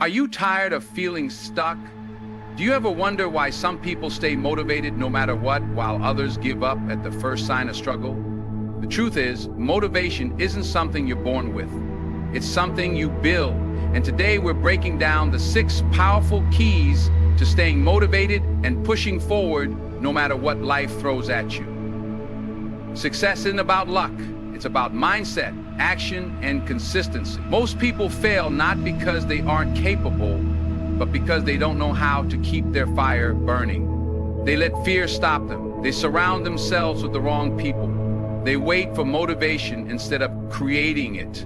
Are you tired of feeling stuck? Do you ever wonder why some people stay motivated no matter what, while others give up at the first sign of struggle? The truth is, motivation isn't something you're born with. It's something you build. And today we're breaking down the 6 powerful keys to staying motivated and pushing forward no matter what life throws at you. Success isn't about luck. It's about mindset, action, and consistency. Most people fail not because they aren't capable, but because they don't know how to keep their fire burning. They let fear stop them. They surround themselves with the wrong people. They wait for motivation instead of creating it.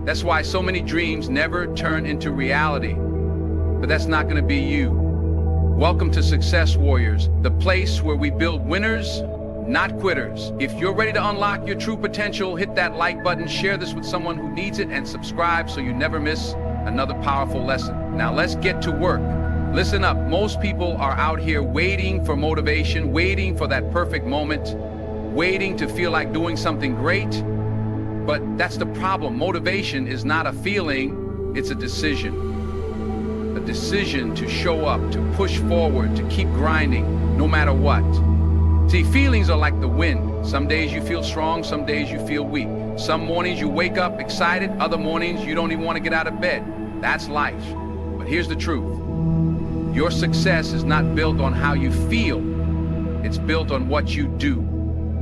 That's why so many dreams never turn into reality. But that's not going to be you. Welcome to Success Warriors, the place where we build winners, not quitters. If you're ready to unlock your true potential, hit that like button, share this with someone who needs it, and subscribe so you never miss another powerful lesson. Now let's get to work. Listen up. Most people are out here waiting for motivation, waiting for that perfect moment, waiting to feel like doing something great. But that's the problem. Motivation is not a feeling, it's a decision. A decision to show up, to push forward, to keep grinding, no matter what. See, feelings are like the wind. Some days you feel strong, some days you feel weak. Some mornings you wake up excited, other mornings you don't even want to get out of bed. That's life. But here's the truth. Your success is not built on how you feel. It's built on what you do.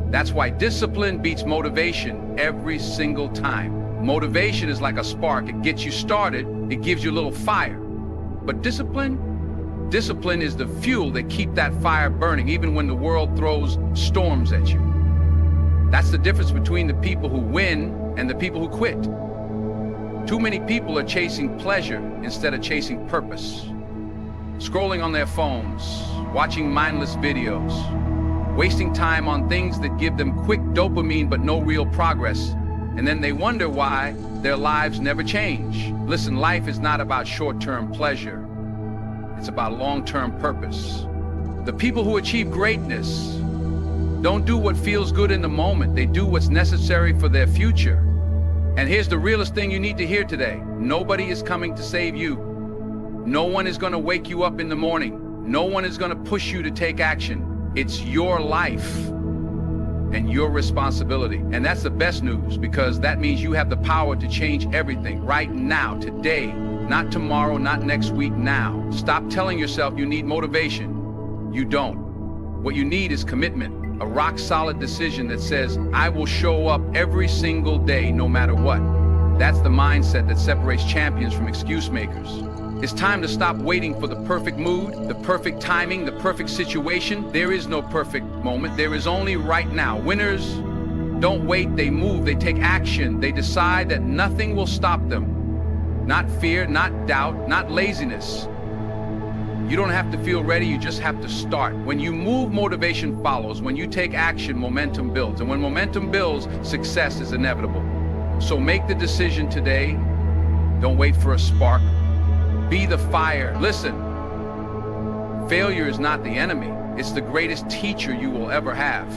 That's why discipline beats motivation every single time. Motivation is like a spark. It gets you started. It gives you a little fire. But discipline is the fuel that keeps that fire burning, even when the world throws storms at you. That's the difference between the people who win and the people who quit. Too many people are chasing pleasure instead of chasing purpose. Scrolling on their phones, watching mindless videos, wasting time on things that give them quick dopamine but no real progress. And then they wonder why their lives never change. Listen, life is not about short-term pleasure. It's about long-term purpose. The people who achieve greatness don't do what feels good in the moment. They do what's necessary for their future. And here's the realest thing you need to hear today. Nobody is coming to save you. No one is going to wake you up in the morning. No one is going to push you to take action. It's your life and your responsibility. And that's the best news, because that means you have the power to change everything right now, today. Not tomorrow, not next week, now. Stop telling yourself you need motivation. You don't. What you need is commitment, a rock-solid decision that says, I will show up every single day, no matter what. That's the mindset that separates champions from excuse makers. It's time to stop waiting for the perfect mood, the perfect timing, the perfect situation. There is no perfect moment. There is only right now. Winners don't wait, they move, they take action. They decide that nothing will stop them. Not fear, not doubt, not laziness. You don't have to feel ready, you just have to start. When you move, motivation follows. When you take action, momentum builds. And when momentum builds, success is inevitable. So make the decision today. Don't wait for a spark. Be the fire. Listen, failure is not the enemy. It's the greatest teacher you will ever have.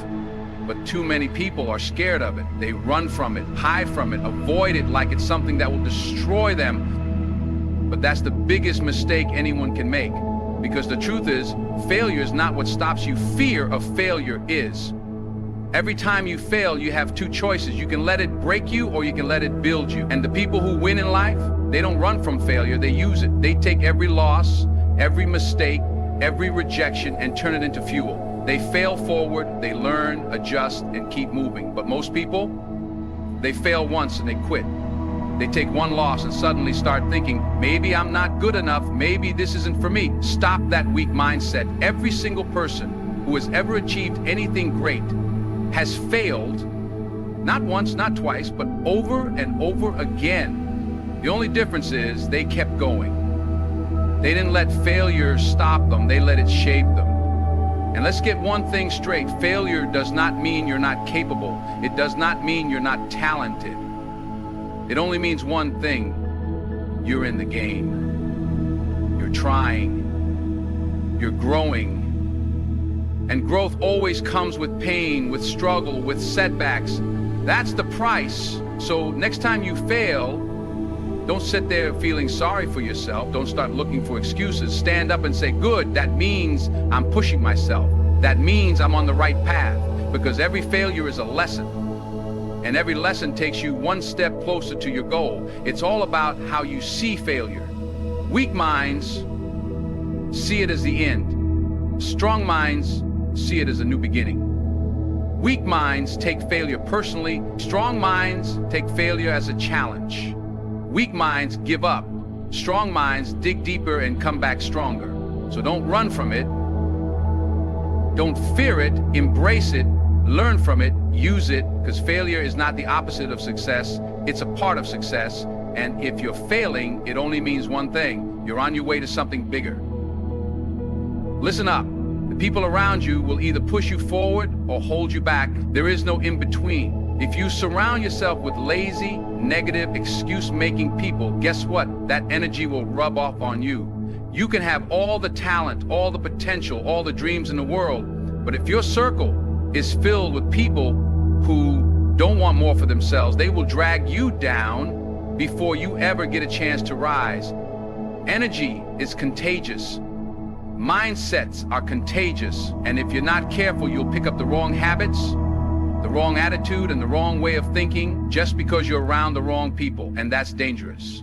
But too many people are scared of it. They run from it, hide from it, avoid it like it's something that will destroy them. But that's the biggest mistake anyone can make. Because the truth is, failure is not what stops you. Fear of failure is. Every time you fail, you have 2 choices. You can let it break you, or you can let it build you. And the people who win in life, they don't run from failure, they use it. They take every loss, every mistake, every rejection, and turn it into fuel. They fail forward, they learn, adjust, and keep moving. But most people, they fail once and they quit. They take one loss and suddenly start thinking, maybe I'm not good enough, maybe this isn't for me. Stop that weak mindset. Every single person who has ever achieved anything great has failed, not once, not twice, but over and over again. The only difference is they kept going. They didn't let failure stop them, they let it shape them. And let's get one thing straight. Failure does not mean you're not capable. It does not mean you're not talented. It only means one thing. You're in the game. You're trying. You're growing. And growth always comes with pain, with struggle, with setbacks. That's the price. So next time you fail, Don't sit there feeling sorry for yourself. Don't start looking for excuses. Stand up and say, good, that means I'm pushing myself. That means I'm on the right path, because every failure is a lesson. And every lesson takes you one step closer to your goal. It's all about how you see failure. Weak minds see it as the end. Strong minds see it as a new beginning. Weak minds take failure personally. Strong minds take failure as a challenge. Weak minds give up. Strong minds dig deeper and come back stronger. So don't run from it. Don't fear it. Embrace it. Learn from it. Use it, because failure is not the opposite of success. It's a part of success. And if you're failing, it only means one thing. You're on your way to something bigger. Listen up. The people around you will either push you forward or hold you back. There is no in between. If you surround yourself with lazy, negative, excuse-making people, guess what? That energy will rub off on you. You can have all the talent, all the potential, all the dreams in the world, but if your circle is filled with people who don't want more for themselves, they will drag you down before you ever get a chance to rise. Energy is contagious. Mindsets are contagious, and if you're not careful, you'll pick up the wrong habits, the wrong attitude, and the wrong way of thinking just because you're around the wrong people, and that's dangerous.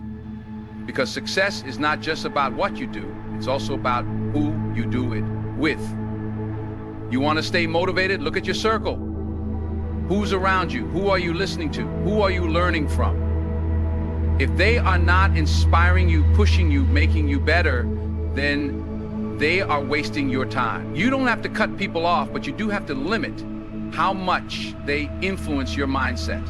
Because success is not just about what you do, it's also about who you do it with. You want to stay motivated? Look at your circle. Who's around you? Who are you listening to? Who are you learning from? If they are not inspiring you, pushing you, making you better, then they are wasting your time. You don't have to cut people off, but you do have to limit how much they influence your mindset.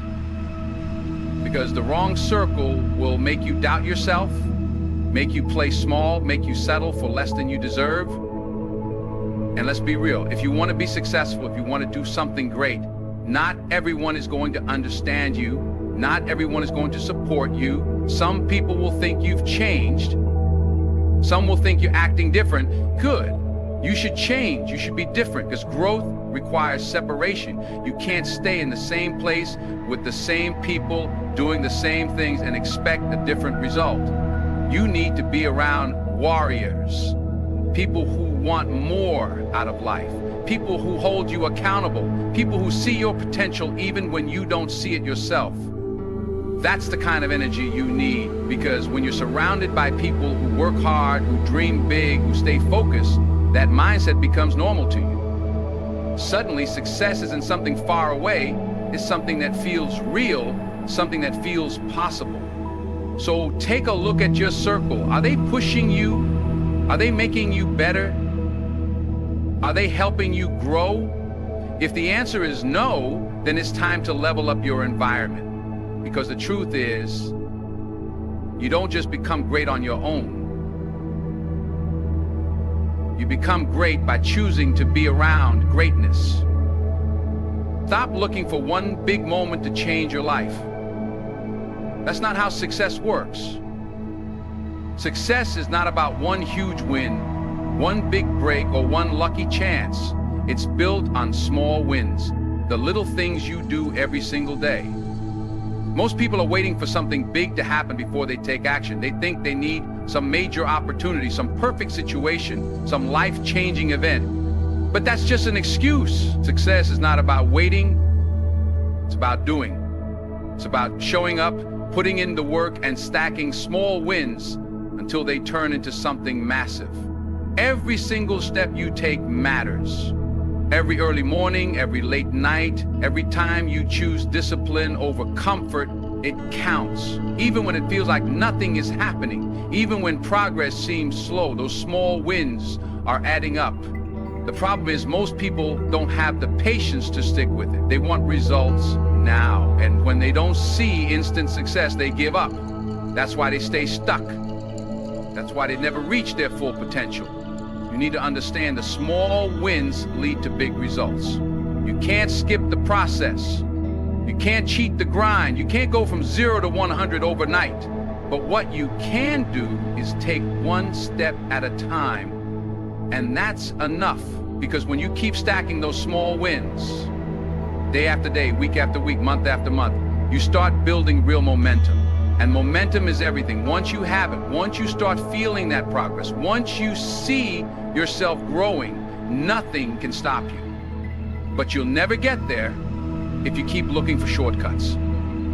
Because the wrong circle will make you doubt yourself, make you play small, make you settle for less than you deserve. And let's be real, if you want to be successful, if you want to do something great, not everyone is going to understand you. Not everyone is going to support you. Some people will think you've changed. Some will think you're acting different. Good. You should change. You should be different, because growth requires separation. You can't stay in the same place with the same people doing the same things and expect a different result. You need to be around warriors, people who want more out of life, people who hold you accountable, people who see your potential even when you don't see it yourself. That's the kind of energy you need, because when you're surrounded by people who work hard, who dream big, who stay focused, that mindset becomes normal to you. Suddenly, success isn't something far away, it's something that feels real, something that feels possible. So take a look at your circle. Are they pushing you? Are they making you better? Are they helping you grow? If the answer is no, then it's time to level up your environment. Because the truth is, you don't just become great on your own. You become great by choosing to be around greatness. Stop looking for one big moment to change your life. That's not how success works. Success is not about one huge win, one big break, or one lucky chance. It's built on small wins, the little things you do every single day. Most people are waiting for something big to happen before they take action. They think they need some major opportunity, some perfect situation, some life-changing event. But that's just an excuse. Success is not about waiting, it's about doing. It's about showing up, putting in the work, and stacking small wins until they turn into something massive. Every single step you take matters. Every early morning, every late night, every time you choose discipline over comfort, it counts. Even when it feels like nothing is happening, even when progress seems slow, those small wins are adding up. The problem is most people don't have the patience to stick with it. They want results now. And when they don't see instant success, they give up. That's why they stay stuck. That's why they never reach their full potential. You need to understand the small wins lead to big results. You can't skip the process. You can't cheat the grind. You can't go from 0 to 100 overnight. But what you can do is take one step at a time. And that's enough, because when you keep stacking those small wins, day after day, week after week, month after month, you start building real momentum. And momentum is everything. Once you have it, once you start feeling that progress, once you see yourself growing, nothing can stop you. But you'll never get there if you keep looking for shortcuts.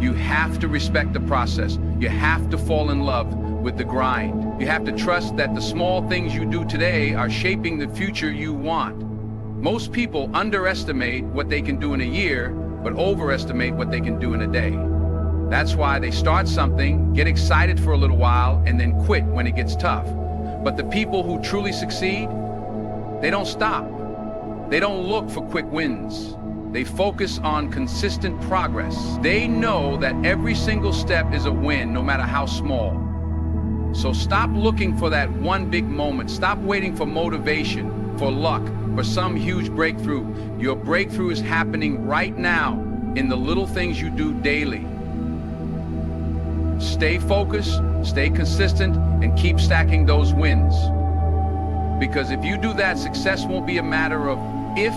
You have to respect the process. You have to fall in love with the grind. You have to trust that the small things you do today are shaping the future you want. Most people underestimate what they can do in a year, but overestimate what they can do in a day. That's why they start something, get excited for a little while, and then quit when it gets tough. But the people who truly succeed, they don't stop. They don't look for quick wins. They focus on consistent progress. They know that every single step is a win, no matter how small. So stop looking for that one big moment. Stop waiting for motivation, for luck, for some huge breakthrough. Your breakthrough is happening right now in the little things you do daily. Stay focused, stay consistent, and keep stacking those wins. Because if you do that, success won't be a matter of if,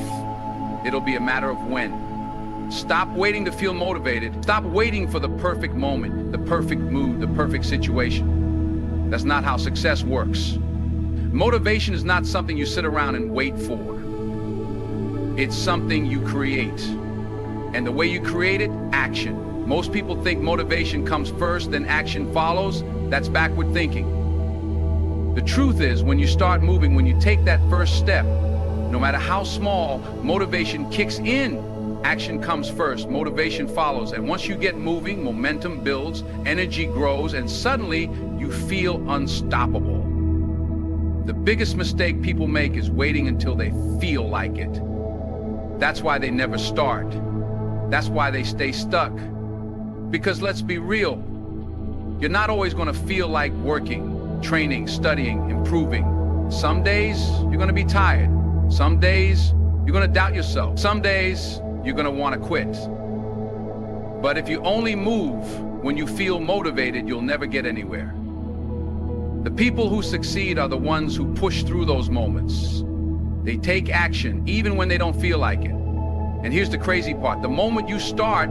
it'll be a matter of when. Stop waiting to feel motivated. Stop waiting for the perfect moment, the perfect mood, the perfect situation. That's not how success works. Motivation is not something you sit around and wait for. It's something you create. And the way you create it, action. Most people think motivation comes first, then action follows. That's backward thinking. The truth is, when you start moving, when you take that first step, no matter how small, motivation kicks in. Action comes first, motivation follows. And once you get moving, momentum builds, energy grows, and suddenly you feel unstoppable. The biggest mistake people make is waiting until they feel like it. That's why they never start. That's why they stay stuck. Because let's be real, you're not always going to feel like working, training, studying, improving. Some days you're going to be tired. Some days you're going to doubt yourself. Some days you're going to want to quit. But if you only move when you feel motivated, you'll never get anywhere. The people who succeed are the ones who push through those moments. They take action even when they don't feel like it. And here's the crazy part. The moment you start,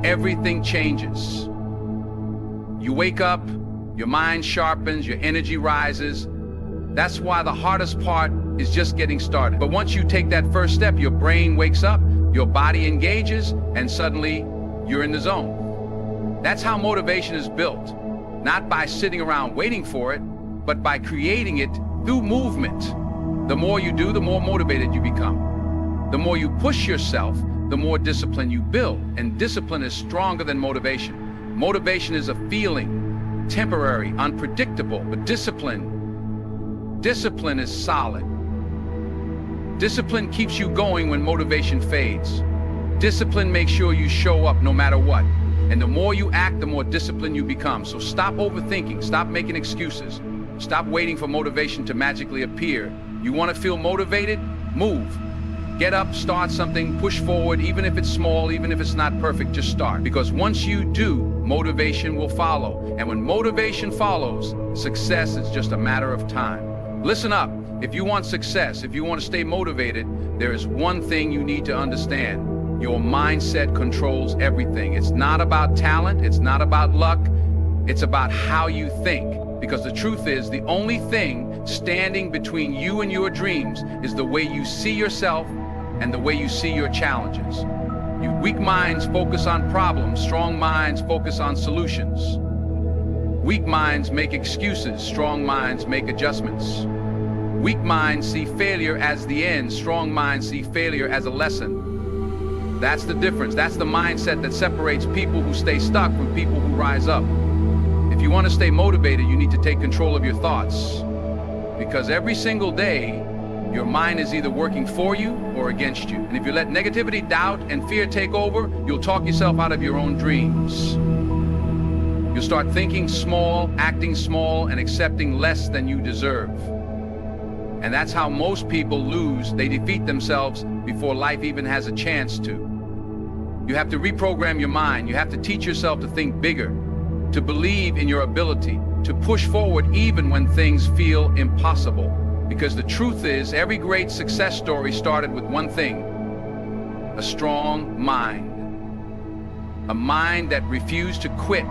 everything changes. You wake up, your mind sharpens, your energy rises. That's why the hardest part is just getting started. But once you take that first step, your brain wakes up, your body engages, and suddenly you're in the zone. That's how motivation is built. Not by sitting around waiting for it, but by creating it through movement. The more you do, the more motivated you become. The more you push yourself, the more discipline you build. And discipline is stronger than motivation. Motivation is a feeling, temporary, unpredictable, but discipline is solid. Discipline keeps you going when motivation fades. Discipline makes sure you show up no matter what. And the more you act, the more disciplined you become. So stop overthinking, stop making excuses. Stop waiting for motivation to magically appear. You want to feel motivated? Move. Get up, start something, push forward, even if it's small, even if it's not perfect, just start. Because once you do, motivation will follow. And when motivation follows, success is just a matter of time. Listen up. If you want success, if you want to stay motivated, there is one thing you need to understand. Your mindset controls everything. It's not about talent. It's not about luck. It's about how you think. Because the truth is, the only thing standing between you and your dreams is the way you see yourself and the way you see your challenges. You weak minds focus on problems. Strong minds focus on solutions. Weak minds make excuses. Strong minds make adjustments. Weak minds see failure as the end. Strong minds see failure as a lesson. That's the difference. That's the mindset that separates people who stay stuck from people who rise up. If you want to stay motivated, you need to take control of your thoughts. Because every single day, your mind is either working for you or against you. And if you let negativity, doubt, and fear take over, you'll talk yourself out of your own dreams. You'll start thinking small, acting small, and accepting less than you deserve. And that's how most people lose. They defeat themselves before life even has a chance to. You have to reprogram your mind. You have to teach yourself to think bigger, to believe in your ability, to push forward even when things feel impossible. Because the truth is, every great success story started with one thing: a strong mind. A mind that refused to quit,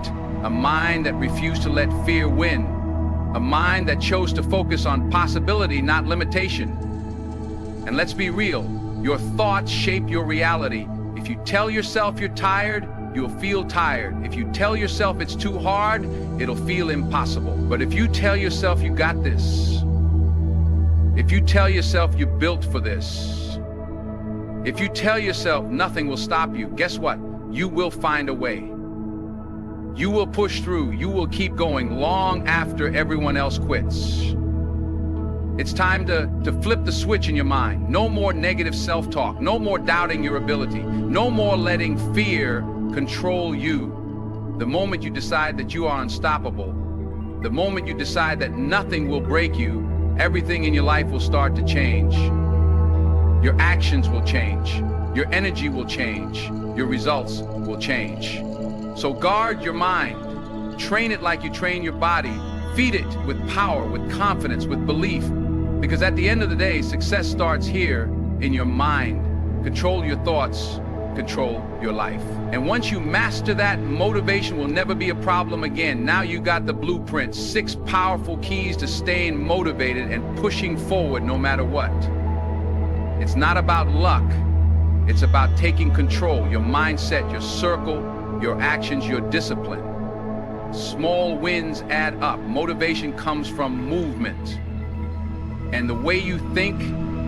a mind that refused to let fear win, a mind that chose to focus on possibility, not limitation. And let's be real, your thoughts shape your reality. If you tell yourself you're tired, you'll feel tired. If you tell yourself it's too hard, it'll feel impossible. But if you tell yourself you got this, if you tell yourself you're built for this, if you tell yourself nothing will stop you, guess what? You will find a way. You will push through. You will keep going long after everyone else quits. It's time to flip the switch in your mind. No more negative self-talk. No more doubting your ability. No more letting fear control you. The moment you decide that you are unstoppable, the moment you decide that nothing will break you, everything in your life will start to change. Your actions will change. Your energy will change. Your results will change. So guard your mind. Train it like you train your body. Feed it with power, with confidence, with belief. Because at the end of the day, success starts here in your mind. Control your thoughts, control your life. And once you master that, motivation will never be a problem again. Now you got the blueprint, 6 powerful keys to staying motivated and pushing forward no matter what. It's not about luck. It's about taking control, your mindset, your circle, your actions, your discipline. Small wins add up. Motivation comes from movement. And the way you think,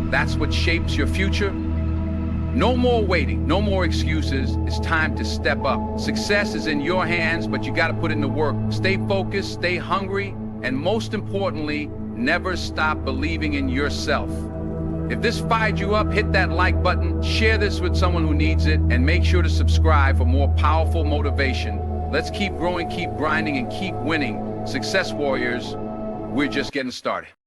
that's what shapes your future. No more waiting, no more excuses. It's time to step up. Success is in your hands, but you got to put in the work. Stay focused, stay hungry, and most importantly, never stop believing in yourself. If this fired you up, hit that like button, share this with someone who needs it, and make sure to subscribe for more powerful motivation. Let's keep growing, keep grinding, and keep winning. Success warriors, we're just getting started.